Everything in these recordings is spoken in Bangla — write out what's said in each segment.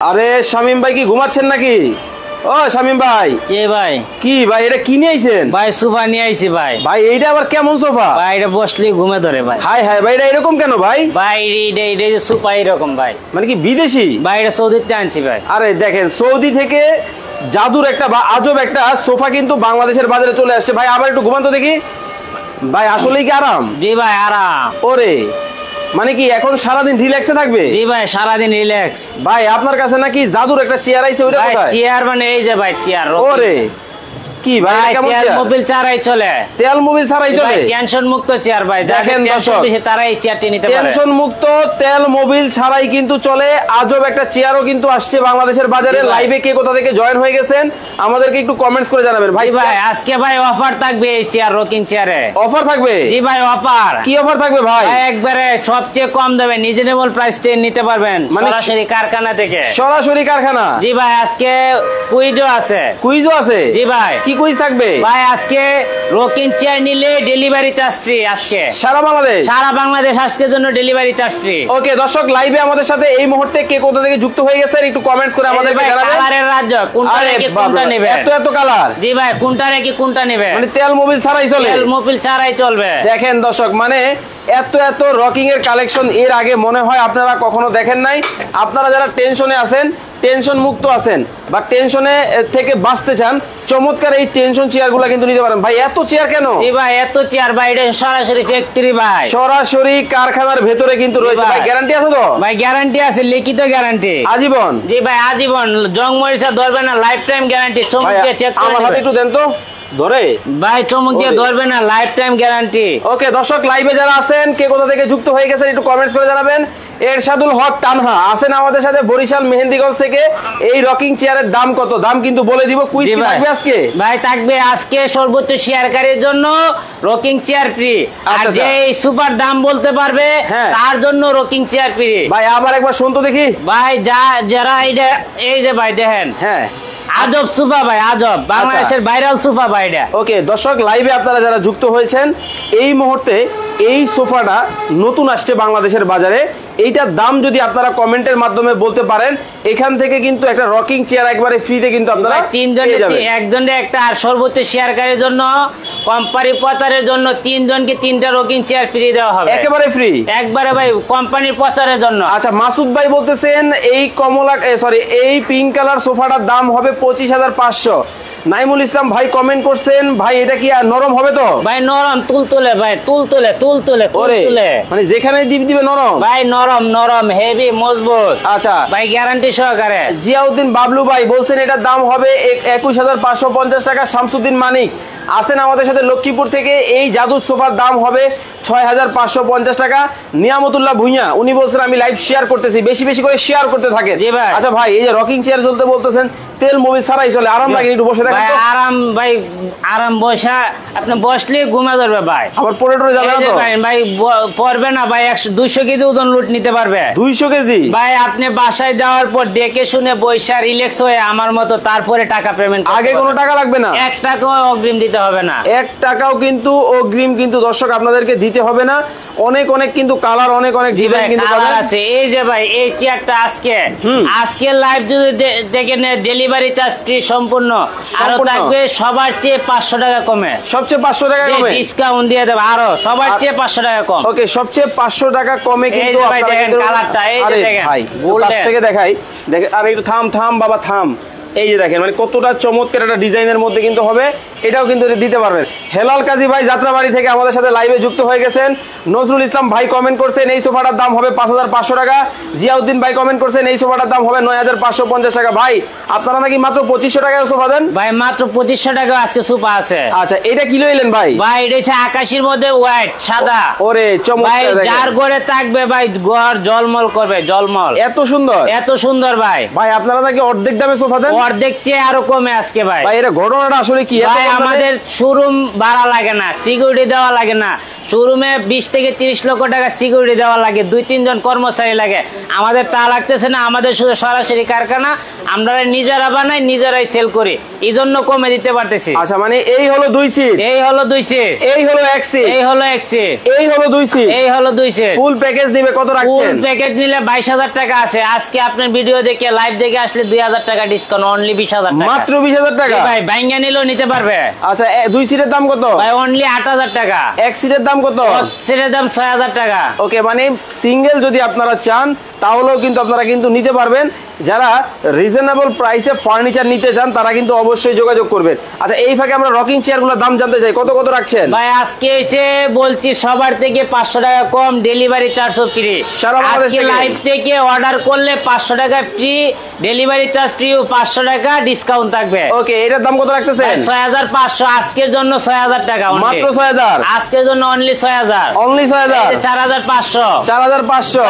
আরে শামিম ভাই কি ঘুমাচ্ছেন নাকি? ও শামিম ভাই। কে ভাই? কি ভাই এটা কি নিয়ে আইছেন? ভাই সোফা নিয়ে আইছি ভাই। ভাই এইটা আবার কেমন সোফা? ভাই এটা বসলে ঘুমে ধরে ভাই। হাই হাই ভাই এটা এরকম কেন ভাই? ভাই এটা যে সোফা এরকম ভাই। মানে কি বিদেশি? ভাই এটা সৌদিতে আনছি ভাই। আরে দেখেন সৌদি থেকে জাদুর একটা বা আজব একটা সোফা কিন্তু বাংলাদেশের বাজারে চলে আসছে। ভাই আবার একটু ঘুমান তো দেখি। ভাই আসলেই কি আরাম? জি ভাই আরাম। ওরে মানে কি এখন সারাদিন রিল্যাক্সে থাকবে? জি ভাই সারাদিন রিল্যাক্স। ভাই আপনার কাছে নাকি জাদুর একটা চেয়ার আইছে ওইটা কোথায়? চেয়ার মানে এই যে ভাই চেয়ার। ওরে কি ভাই কেমন তেল চেয়ার? মোবিল ছাড়াই চলে। তেল মোবিল ছাড়াই চলে? টেনশন মুক্ত চেয়ার ভাই। দেখেন দর্শক তারাই চেয়ারটি নিতে পারে। টেনশন মুক্ত তেল মোবিল ছাড়াই কিন্তু চলে। আজব একটা চেয়ারও কিন্তু আসছে বাংলাদেশের বাজারে। লাইভে কে কোথা থেকে জয়েন হয়ে গেছেন আমাদেরকে একটু কমেন্টস করে জানাবেন। ভাই ভাই আজকে ভাই অফার থাকবে এই চেয়ার রকিং চেয়ারে। অফার থাকবে? জি ভাই অফার। কি অফার থাকবে ভাই? একবারে সবচেয়ে কম দামে রিজনেবল প্রাইস নিতে পারবেন সরাসরি কারখানা থেকে। সরাসরি কারখানা? জি ভাই আজকে কুইজও আছে। কুইজও আছে? জি ভাই। কি কুইজ থাকবে? ভাই আজকে রকিং চেয়ার নিলে ডেলিভারি চার্জ ফ্রি। আজকে সারা বাংলাদেশ? সারা বাংলাদেশ আজকের জন্য ডেলিভারি চার্জ ফ্রি। ওকে দর্শক লাইভে আমাদের সাথে এই মুহূর্তে কে কোথা থেকে যুক্ত হয়ে গেছেন একটু কমেন্টস করে আমাদেরকে জানাবেন। কালারের রাজ্য কোনটা রেখে কোনটা নেবেন? এত কালার? জি ভাই কোনটা রেখে কোনটা নেবেন? মানে তেল মোবিল ছাড়াই চলে? তেল মোবিল ছাড়াই চলবে। দেখেন দর্শক মানে এত রকিং এর কালেকশন এর আগে মনে হয় আপনারা কখনো দেখেন নাই। আপনারা যারা টেনশনে আছেন, টেনশন মুক্ত আছেন বা টেনশনে থেকে বাঁচতে চান, চমৎকার এই টেনশন চেয়ার গুলা কিন্তু নিতে পারেন। ভাই এত চেয়ার কেন? জি ভাই এত চেয়ার ভাই এটা সরাসরি ফ্যাক্টরি ভাই। সরাসরি কারখানার ভেতরে কিন্তু রয়েছে। ভাই গ্যারান্টি আছে তো? ভাই গ্যারান্টি আছে, লিখিত গ্যারান্টি আজীবন? জি ভাই আজীবন। জং মরিচা ধরবে না, লাইফ টাইম গ্যারান্টি। চমক দিয়ে চেক করে আমার হাতে একটু দেন তো ধরে। ভাই চমক দিয়ে ধরবে না, লাইফ টাইম গ্যারান্টি। ওকে দর্শক লাইভে যারা আছেন কে কোথা থেকে যুক্ত হয়ে গেছেন একটু কমেন্টস করে জানাবেন। এরশাদুল হক তানহা আছেন আমাদের সাথে বরিশাল মেহেন্দিগঞ্জ থেকে। এই রকিং চেয়ারের দাম কত দাম কিন্তু বলে দিব। কুইজ থাকবে আজকে? ভাই থাকবে আজকে সর্বোচ্চ শেয়ারকারীর জন্য রকিং চেয়ার ফ্রি। আর যে এই সুপার দাম বলতে পারবে তার জন্য রকিং চেয়ার ফ্রি। ভাই আবার একবার শুন তো দেখি। ভাই যারা এই যে ভাই দেখেন হ্যাঁ আজব সুফা ভাই, আজব বাংলাদেশের ভাইরাল সুফা ভাই এটা। ওকে দর্শক লাইভে আপনারা যারা যুক্ত হয়েছেন এই মুহূর্তে এই সোফাটা নতুন আসছে বাংলাদেশের বাজারে। এইটার দাম যদি আপনারা কমেন্টের মাধ্যমে বলতে পারেন এখান থেকে কিন্তু একটা রকিং চেয়ার একবারে ফ্রিতে কিন্তু আপনারা একজনের একটা। আর সর্বোচ্চ শেয়ারকারীর জন্য কোম্পানি প্রচারের জন্য তিনজনকে তিনটা রকিং চেয়ার ফ্রি দেওয়া হবে একেবারে ফ্রি একবারে ভাই কোম্পানির প্রচারের জন্য। আচ্ছা মাসুদ ভাই বলতেছেন এই এই পিঙ্ক কালার সোফাটার দাম হবে 25,500। নাইমুল ইসলাম ভাই কমেন্ট করছেন ভাই এটা কি নরম হবে তো? ভাই নরম তুলতুলে ভাই, তুলতুলে মানে যেখানে দিবে নরম? ভাই নরম হেভি মজবুত। আচ্ছা ভাই গ্যারান্টি সহকারে। জিয়াউদ্দিন বাবলু ভাই বলছেন এটার দাম হবে 21,550 টাকা। শামসুদ্দিন মানিক আছেন আমাদের সাথে লক্ষ্মীপুর থেকে। এই জাদুর সোফার দাম হবে 6,550 টাকা। নিয়ামতুল্লাহ ভুঁইয়া উনি বলছেন আমি লাইভ শেয়ার করতেছি, বেশি বেশি করে শেয়ার করতে থাকে। আচ্ছা ভাই এই যে রকিং চেয়ার চলতে বলতেছেন তেল মোবিল ছাড়াই চলে, আরাম লাগে একটু বসে থাকেন? আরাম ভাই আরাম বসা আপনি বসলে ঘুমে ধরবে ভাই। আবার পরে যাবে না তো ভাই? পড়বে না ভাই। 200 কেজি ওজন লুট নিতে পারবে। 200 কেজি ভাই আপনি বাসায় যাওয়ার পর দেখে শুনে বৈশা রিল্যাক্স হয়ে আমার মতো তারপরে টাকা পেমেন্ট। আগে কোনো টাকা লাগবে না? 1 টাকাও অগ্রিম দিতে হবে না। 1 টাকাও কিন্তু অগ্রিম কিন্তু দর্শক আপনাদেরকে দিতে হবে না। অনেক কিন্তু কালার অনেক ডিজাইন কিন্তু আছে। এই যে ভাই এই চেয়ারটা আজকে লাইভ যদি দেখেন ডেলিভারি চার্জ ফ্রি সম্পূর্ণ। আরো থাকবে সবার চেয়ে 500 টাকা কমে। সবচেয়ে 500 টাকা কমে ডিসকাউন্ট দিয়ে দেব আরো সবার চেয়ে 500 টাকা কম। ওকে সবচেয়ে 500 টাকা কমে কিন্তু আপনারা দেখেন কালারটা। এই যে দেখেন ভাই কাছ থেকে দেখাই। দেখেন আর একটু থাম বাবা থাম। এই যে দেখেন মানে কতটা চমৎকার একটা ডিজাইনের মধ্যে কিন্তু হবে। এটাও কিন্তু দিতে পারবেন। হেলাল কাজী ভাই যাত্রাবাড়ি থেকে আমাদের সাথে লাইভে যুক্ত হয়ে গেছেন। নজরুল ইসলাম ভাই কমেন্ট করছেন এই সোফাটার দাম হবে 5,500 টাকা। জিয়াউদ্দিন ভাই কমেন্ট করছেন এই সোফাটার দাম হবে 9,550 টাকা। ভাই আপনারা নাকি মাত্র 2500 টাকায় সোফা দেন? ভাই মাত্র 2500 টাকা আজকে সোফা আছে। আচ্ছা এটা কি লইলেন ভাই? ভাই এটা হচ্ছে আকাশের মধ্যে হোয়াইট সাদা। ওরে চমৎকার। ভাই যার ঘরে থাকবে ভাই ঘর জলমল করবে, জলমল। এত সুন্দর ভাই। ভাই আপনারা নাকি অর্ধেক দামে সোফা দেন? অর্ধেক চেয়ে আরো কমে আজকে ভাই। ভাই এটা ঘটনাটা আসলে কি? ভাই আমাদের শোরুম ভাড়া লাগে না, সিকিউরিটি দেওয়া লাগে না, শোরুমে 20 থেকে 30 লক্ষ টাকা সিকিউরিটি দেওয়া লাগে, 2-3 জন কর্মচারী লাগে, আমাদের তা লাগতেছে না। আমাদের শুধু সরাসরি কারখানা, আমরা নিজেরা বানাই নিজেরাই সেল করি, এই জন্য কমে দিতে পারতেছি। আচ্ছা মানে এই হলো 2 সিট, এই হলো 2 সিট, এই হলো 1 সিট, এই হলো 1 সিট, এই হলো 2 সিট, এই হলো 2 সিট। ফুল প্যাকেজ দিবে কত রাখছেন? ফুল প্যাকেজ নিলে 22,000 টাকা আছে। আজকে আপনার ভিডিও দেখে লাইভ দেখে আসলে 2,000 টাকা ডিসকাউন্ট, অনলি 20,000 টাকা, মাত্র 20,000 টাকা। ভাই বাইঙ্গা নিলেও নিতে পারবে। আচ্ছা 2 সিটের দাম কত ভাই? অনলি 8,000 টাকা। 1 সিটের দাম কত? সেটার দাম 6,000 টাকা। ওকে, মানে সিঙ্গেল যদি আপনারা চান তাহলেও কিন্তু আপনারা কিন্তু নিতে পারবেন। যারা রিজনেবল প্রাইসে ফার্নিচার নিতে চান তারা কিন্তু অবশ্যই যোগাযোগ করবেন। আচ্ছা এই ফাঁকে আমরা রকিং চেয়ারগুলোর দাম জানতে চাই, কত কত রাখছেন? ভাই আজকে এসে বলছি সবার থেকে 500 টাকা কম, ডেলিভারি চার্জ ফ্রি। সারা বাংলাদেশ আজকে থেকে? লাইভ থেকে অর্ডার করলে 500 টাকা ফ্রি, ডেলিভারি চার্জ ফ্রি, 500 টাকা ডিসকাউন্ট থাকবে। ওকে, এটার দাম কত রাখতেছেন? 6,500 আজকের জন্য, 6,000 টাকা only। মাত্র 6,000 আজকের জন্য অনলি 6,000, অনলি 6,000 4,500, 4,500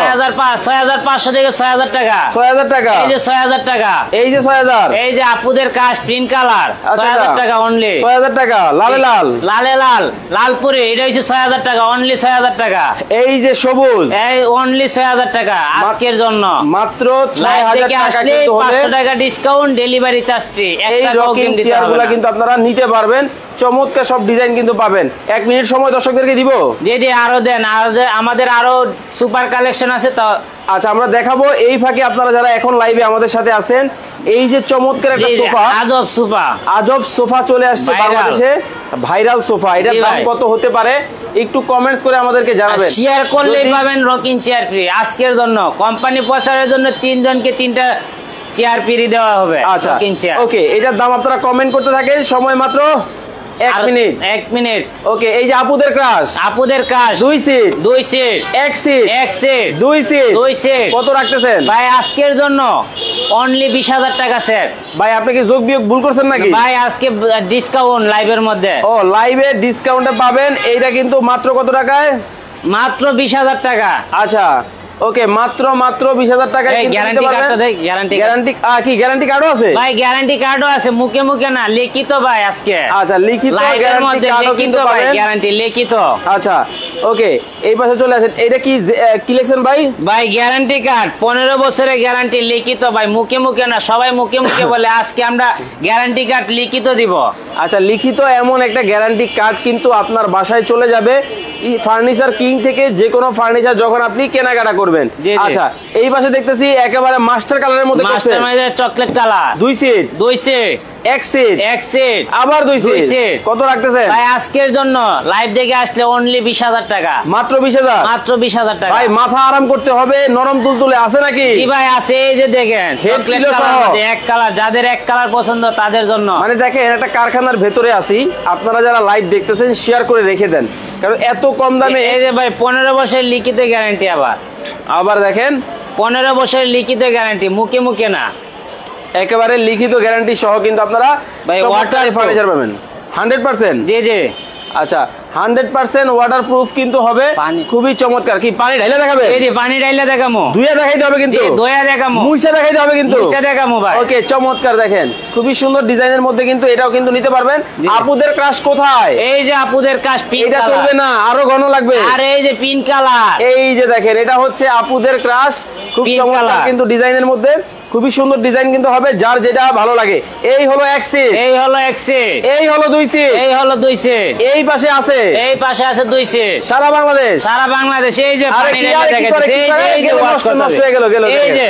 6,500 থেকে 6,000 টাকা, 6,000 টাকা, এই যে 6,000 টাকা, এই যে 6,000, এই যে আপুদের কাজ প্রিন্ট কালার, 6,000 টাকা অনলি, 6,000 টাকা, লালে লাল, লালে লাল, লালপুরে এটা হচ্ছে 6,000 টাকা, অনলি 6,000 টাকা। এই যে সবুজ, এই অনলি 6,000 টাকা আজকের জন্য, মাত্র লাইভ 6,000 থেকে টাকা আসলে কিন্তু হলে 500 টাকা ডিসকাউন্ট, ডেলিভারি চার্জ ফ্রি। এই রকিং চেয়ারগুলো কিন্তু আপনারা নিতে পারবেন। চমৎকার সব ডিজাইন কিন্তু পাবেন। 1 মিনিট সময় দর্শকদেরকে দিব। জি জি আরো দেন, আমাদের আরো সুপার কালেকশন আছে তো। আচ্ছা আমরা দেখাবো। এই ফাঁকে আপনারা যারা এখন লাইভে আমাদের সাথে আছেন, এই যে চমৎকার একটা সোফা, আজব সোফা, আজব সোফা চলে আসছে বাংলাদেশে, ভাইরাল সোফা। এটার দাম কত হতে পারে একটু কমেন্টস করে আমাদেরকে জানাবেন। শেয়ার করলেই পাবেন রকিং চেয়ার ফ্রি আজকের জন্য। কোম্পানি প্রচারের জন্য 3 জনকে 3টা চেয়ার ফ্রি দেওয়া হবে। আচ্ছা রকিং চেয়ার। ওকে, এটার দাম আপনারা কমেন্ট করতে থাকেন, সময় মাত্র 1 মিনিট। 1 মিনিট। ওকে, এই যে আপুদের ক্রাশ, আপুদের কাজ 2 সিট, 2 সিট, 1 সিট, 1 সিট, 2 সিট, 2 সিট, কত রাখতেছেন? ভাই আজকের জন্য অনলি 20,000 টাকা স্যার। ভাই আপনি কি যোগ বিয়োগ ভুল করছেন নাকি? ভাই আজকে ডিসকাউন্ট লাইভের মধ্যে। ও লাইভে ডিসকাউন্টে পাবেন। এইটা কিন্তু মাত্র কত টাকায়? মাত্র 20,000 টাকা। আচ্ছা ওকে, মাত্র 20,000 টাকায় কিন্তু গ্যারান্টি নিতে কার্ডটা পারবেন। দেখ, গ্যারান্টি গ্যারান্টি কি গ্যারান্টি কার্ডও আছে? ভাই গ্যারান্টি কার্ডও আছে, মুখে মুখে না, লিখিত ভাই আজকে। আচ্ছা লিখিত লাইভের গ্যারান্টি মধ্যে কার্ডও লিখিত কিন্তু ভাই, পাবেন। গ্যারান্টি লিখিত। আচ্ছা ওকে, এই পাশে চলে আসেন। এটা কি কি লিখছেন ভাই? ভাই গ্যারান্টি কার্ড 15 বছরের গ্যারান্টি লিখিত ভাই, মুখে মুখে না, সবাই মুখে মুখে বলে, আজকে আমরা গ্যারান্টি কার্ড লিখিত দিব। আচ্ছা লিখিত এমন একটা গ্যারান্টি কার্ড কিন্তু আপনার বাসায় চলে যাবে ফার্নিচার কিং থেকে। যে কোনো ফার্নিচার যখন আপনি কেনাকাটা করবেন। আচ্ছা এই পাশে দেখতেছি একেবারে মাস্টার কালারের মধ্যে মাস্টার মানে চকলেট কালার, 2 সিট, 2 সিট, 1 সিট, 1 সিট, আবার 2 2 সিট, সিট। কত রাখতেছেন? ভাই আজকের জন্য লাইভ দেখে আসলে অনলি 20,000 টাকা, মাত্র 20,000, মাত্র 20,000 টাকা। ভাই মাথা আরাম করতে হবে, নরম তুলতুলে আছে নাকি? কি ভাই আছে, এই যে দেখেন চকলেট কালার, এক কালার, যাদের এক কালার পছন্দ তাদের জন্য। মানে দেখেন একটা কারখানার ভেতরে আছি, আপনারা যারা লাইভ দেখতেছেন শেয়ার করে রেখে দেন, কারণ এত কম দামে। এই যে ভাই 15 বছরের লিখিত গ্যারান্টি, আবার দেখেন 15 বছরের লিখিত গ্যারান্টি, মুখে মুখে না, একেবারে লিখিত গ্যারান্টি সহ কিন্তু আপনারা ভাই ওয়াটার ফার্নিচার পাবেন 100%। জি জি আচ্ছা 100% ওয়াটার প্রুফ কিন্তু হবে, খুবই চমৎকার। কি পানি ঢাইলে দেখাবে? এই যে পানি ঢাইলে দেখামু, দুইয়া দেখাইতে হবে কিন্তু, দয়া দেখামু, মুইসা দেখাইতে হবে কিন্তু, মুইসা দেখামু ভাই। ওকে চমৎকার, দেখেন খুবই সুন্দর ডিজাইনের মধ্যে কিন্তু এটাও কিন্তু নিতে পারবেন। আপুদের ক্রাশ কোথায়? এই যে আপুদের কাশ পিঙ্ক এটা কালার, চলবে না, আরো ঘন লাগবে। আর এই যে পিঙ্ক কালার, এই যে দেখেন এটা হচ্ছে আপুদের ক্রাশ, খুব চমৎকার কিন্তু ডিজাইনের মধ্যে, খুবই সুন্দর ডিজাইন কিন্তু হবে, যার যেটা ভালো লাগে। এই হলো 1 সিট, এই হলো 1 সিট, এই হলো 2 সিট, এই হলো 2 সিট, এই পাশে আছে, এই পাশে আছে 2 সিট, সারা বাংলাদেশ, সারা বাংলাদেশ। এই যে পানি ঢাইলে দেখাচ্ছে, এই যে নষ্ট হয়ে গেল, এই যে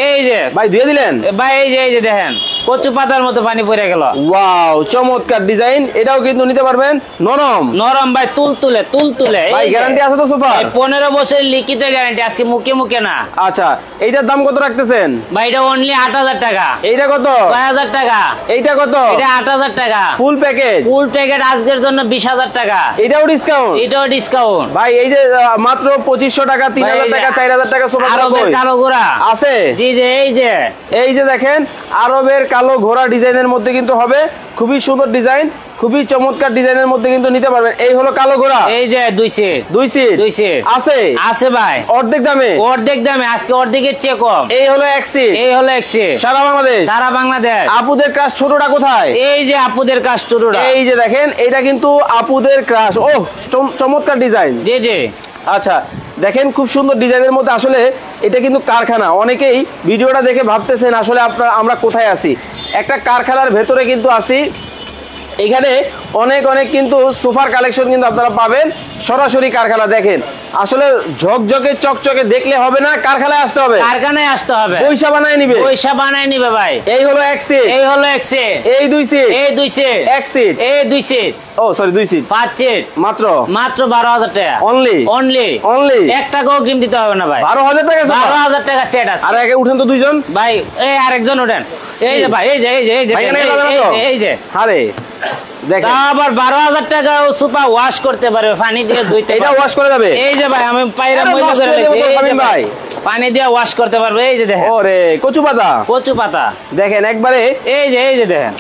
এই যে ভাই ধুয়ে দিলেন ভাই, এই যে দেখেন কচু পাতার মতো পানি পড়ে গেল। ওয়াও চমৎকার ডিজাইন, এটাও কিন্তু নিতে পারবেন। নরম নরম ভাই, তুলতুলে। ভাই গ্যারান্টি আছে তো সোফা? 15 বছরের লিখিত গ্যারান্টি, আজকে মুখে মুখে না। আচ্ছা এইটার দাম কত রাখতেছেন? ভাই এটা অনলি 8,000 টাকা। এইটা কত? 6,000 টাকা। এইটা কত? এটা 8,000 টাকা ফুল প্যাকেজ। ফুল প্যাকেজ আজকের জন্য 20,000 টাকা। এটাও ডিসকাউন্ট? এটাও ডিসকাউন্ট ভাই। এই যে মাত্র 2,500 টাকা, 3,000 টাকা, 4,000 টাকা সোফা আরবের কালো গোড়া আছে। জি জি, এই যে দেখেন আরবের কালো ঘোড়া ডিজাইনের মধ্যে কিন্তু হবে, খুবই সুন্দর ডিজাইন, খুবই চমৎকার ডিজাইনের মধ্যে কিন্তু নিতে পারবেন। এই হলো কালো ঘোড়া, এই যে দুই সিট আছে আছে ভাই, অর্ধেক দামে আজকে অর্ধেকের চেয়ে কম। এই হলো এক সিট, সারা বাংলাদেশ। আপুদের ক্রাশ ছোটটা কোথায়? এই যে আপুদের ক্রাশ ছোটটা, এই যে দেখেন, এটা কিন্তু আপুদের ক্রাশ। ও চমৎকার ডিজাইন। জি আচ্ছা দেখেন, খুব সুন্দর ডিজাইনের মধ্যে। আসলে এটা কিন্তু কারখানা। অনেকেই ভিডিওটা দেখে ভাবতেছেন আসলে আমরা কোথায় আছি। একটা কারখানার ভেতরে কিন্তু আছি। এখানে অনেক কিন্তু সোফার কালেকশন কিন্তু আপনারা পাবেন সরাসরি কারখানা। দেখেন আসলে ঝকঝকে চকচকে দেখলে হবে না, কারখানায় আসতে হবে, পয়সা বানায় নিবে ভাই। এই হলো এক সিট, এই দুই সিট, এক সিট, দুই সিট, 5 সিট, মাত্র 12,000 টাকা অনলি। 1 টাকাও অগ্রিম দিতে হবে না ভাই। 12,000 টাকা সেট আছে। আর আগে উঠেন তো দুইজন ভাই, এই আরেকজন উঠেন। এই যে ভাই, এই যে আরে আবার 12,000 টাকা সোফা ওয়াশ করতে পারবে, পানি দিয়ে ধুইতে। এটা ওয়াশ করে যাবে। এই যে ভাই, আমি পায়রা ময়লা করে রেখেছি, এই যে ভাই পানি দিয়ে ওয়াশ করতে পারবে। এই যে দেখেন, ওরে কচু পাতা দেখেন একবারে। এই যে দেখেন,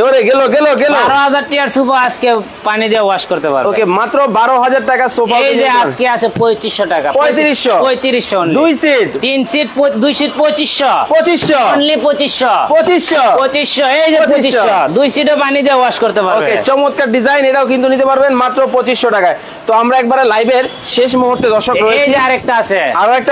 ওরে গেল 12,000 টাকার সোফা আজকে পানি দিয়ে ওয়াশ করতে পারবে। ওকে, মাত্র 12,000 টাকা সোফা। এই যে আজকে আছে 3500 টাকা, 3500 দুই সিট, 3 সিট, 2 সিট 2500 অনলি 2500। এই যে 2500, 2 সিটও পানি দিয়ে ওয়াশ করতে পারবে। ওকে, চমৎকার ডিজাইন। এটাও কিন্তু নিতে পারবেন মাত্র 2500 টাকায়। তো আমরা একবারে লাইভের শেষ মুহূর্তে দর্শক রয়েছে। এই যে আরেকটা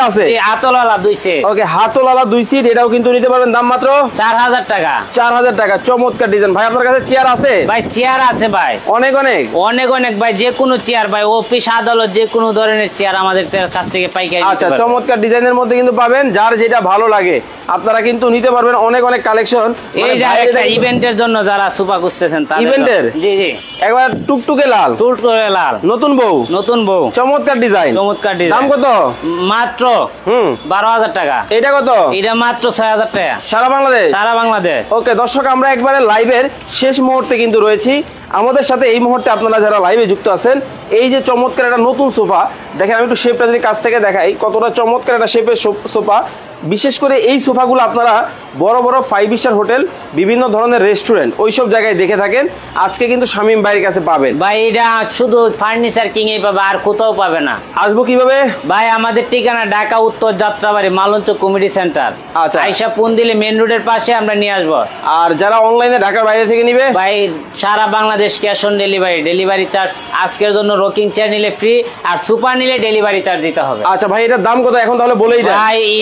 আছে, এই হাতলওয়ালা 2 সিট। ওকে, হাতলওয়ালা 2 সিট, এটাও কিন্তু নিতে পারবেন দাম মাত্র 4,000 টাকা। 4,000 টাকা। চমৎকার ডিজাইন। ভাই আপনার কাছে চেয়ার আছে? ভাই চেয়ার আছে ভাই, অনেক ভাই, যে কোনো চেয়ার ভাই, অফিস আদালত যে কোনো ধরনের চেয়ার আমাদের কাছ থেকে পাইকারি। আচ্ছা, চমৎকার ডিজাইনের মধ্যে কিন্তু পাবেন, যার যেটা ভালো লাগে আপনারা কিন্তু নিতে পারবেন। অনেক কালেকশন। এই যে একটা ইভেন্টের জন্য যারা সোফা খুঁজতেছেন তাদের। ইভেন্টের? জি একবার টুকটুকে লাল, নতুন বউ, চমৎকার ডিজাইন। দাম কত? মাত্র 12,000 টাকা। এটা কত? এটা মাত্র 6,000 টাকা, সারা বাংলাদেশ। ওকে দর্শক, আমরা একবারে লাইভের শেষ মুহূর্তে কিন্তু রয়েছি। আমাদের সাথে এই মুহূর্তে আপনারা যারা লাইভে যুক্ত আছেন, এই যে চমৎকার একটা নতুন সোফা দেখেন। আমি একটু শেপটা যদি কাছ থেকে দেখাই, কতটা চমৎকার একটা শেপের সোফা। বিশেষ করে এই সোফাগুলো আপনারা বড় 5 স্টার হোটেল, বিভিন্ন ধরনের রেস্টুরেন্ট, ওইসব জায়গায় দেখে থাকেন। আজকে কিন্তু শামীম ভাইয়ের কাছে পাবেন। ভাই এটা শুধু ফার্নিচার কিং এই পাবে, আর কোথাও পাবে না। আসবো কিভাবে ভাই? আমাদের ঠিকানা ঢাকা উত্তর যাত্রাবাড়ি মালঞ্চ কমিটি সেন্টার। আচ্ছা, আইসা পুনদিলি মেন রোডের পাশে আমরা নিয়ে আসবো। আর যারা অনলাইনে ঢাকার বাইরে থেকে নিবে, ভাই সারা Bangladesh cash on delivery charge. আজকের জন্য রকিং চেয়ার নিলে ফ্রি, আর সুপার নিলে ডেলিভারি চার্জ দিতে হবে। আচ্ছা ভাই, এটার দাম কত এখন তাহলে বলেই দেন।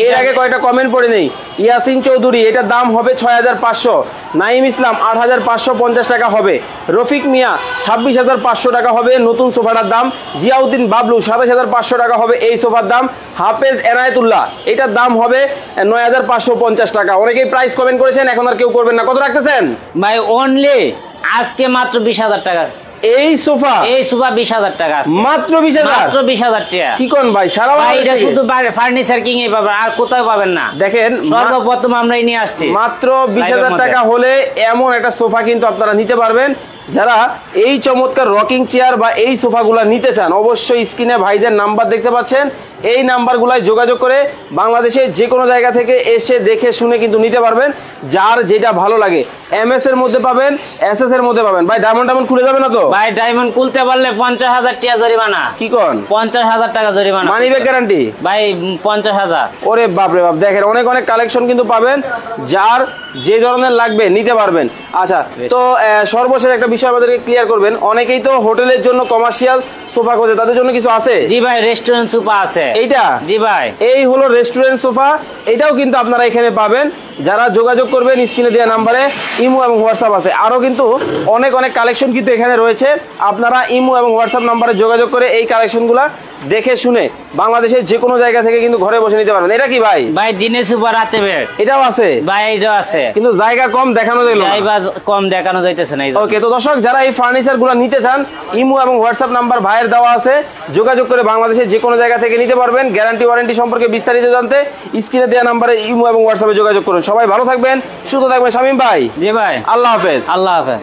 এর আগে কয়টা কমেন্ট পড়ে নেই। ইয়াসিন চৌধুরী, এটার দাম হবে 6,500। নাইম ইসলাম 8,550 টাকা হবে। রফিক মিয়া 26,500 টাকা হবে নতুন সোফাটার দাম। জিয়াউদ্দিন বাবলু 27,500 টাকা হবে এই সোফার দাম। হাফেজ এনায়েতুল্লাহ, এটার দাম হবে 9,550 টাকা। অনেকেই প্রাইস কমেন্ট করেছেন, এখন আর কেউ করবেন না। কত রাখতেছেন ভাই? অনলি আজকে মাত্র 20,000 টাকা। এই সোফা 20,000 টাকা, মাত্র 20,000 টাকা। কি কোন ভাই? সারা এটা শুধু ফার্নিচার কিং এ পাবেন, আর কোথাও পাবেন না। দেখেন, সর্বপ্রথম আমরাই নিয়ে আসছি। মাত্র 20,000 টাকা হলে এমন একটা সোফা কিন্তু আপনারা নিতে পারবেন। যারা এই চমৎকার রকিং চেয়ার বা এই সোফাগুলা নিতে চান, অবশ্যই স্ক্রিনে ভাইদের নাম্বার দেখতে পাচ্ছেন। এই নাম্বারগুলাই যোগাযোগ করে বাংলাদেশের যে কোনো জায়গা থেকে এসে দেখে শুনে কিন্তু নিতে পারবেন, যার যেটা ভালো লাগে। MS এর মধ্যে পাবেন, SS এর মধ্যে পাবেন। ভাই ডায়মন্ড খুলে যাবে না তো? ভাই ডায়মন্ড খুলতে পারলে 50,000 টাকা জরিমানা। কি কোন? 50,000 টাকা জরিমানা। Money back guarantee? ভাই 50,000। ওরে বাপরে বাপ, দেখেন অনেক কালেকশন কিন্তু পাবেন, যার যে ধরনের লাগবে নিতে পারবেন। আচ্ছা, তো সর্বশেষ একটা বিষয় আমাদেরকে ক্লিয়ার করবেন। অনেকেই তো হোটেলের জন্য কমার্শিয়াল সোফা খোঁজে, তাদের জন্য কিছু আছে? জি ভাই, রেস্টুরেন্ট সোফা আছে। এইটা? জি ভাই, এই হলো রেস্টুরেন্ট সোফা। এটাও কিন্তু আপনারা এখানে পাবেন। যারা যোগাযোগ করবেন স্ক্রিনে দেওয়া নাম্বারে, ইমো এবং হোয়াটসঅ্যাপ আছে। আরো কিন্তু অনেক কালেকশন কিন্তু এখানে রয়েছে। আপনারা ইমো এবং হোয়াটসঅ্যাপ নাম্বারে যোগাযোগ করে এই কালেকশনগুলা দেখে শুনে বাংলাদেশের যে কোনো জায়গা থেকে কিন্তু ঘরে বসে নিতে পারবেন। এটা কি ভাই? ভাই দিনে সোফা রাতে বেড। এটাও আছে ভাই, এটাও আছে, কিন্তু জায়গা কম দেখানো যাইলো না। জায়গা কম দেখানো যাইতেছে না। ওকে, তো দর্শক যারা এই ফার্নিচার গুলো নিতে চান, ইমো এবং হোয়াটসঅ্যাপ নাম্বার ভাইয়ের দেওয়া আছে, যোগাযোগ করে বাংলাদেশের যে কোনো জায়গা থেকে নিতে পারবেন। গ্যারান্টি ওয়ারেন্টি সম্পর্কে বিস্তারিত জানতে স্ক্রিনে দেওয়া নাম্বারে ইমো এবং হোয়াটসঅ্যাপে যোগাযোগ করুন। সবাই ভালো থাকবেন, সুস্থ থাকবেন। শামীম ভাই। জি ভাই, আল্লাহ হাফেজ। আল্লাহ হাফেজ।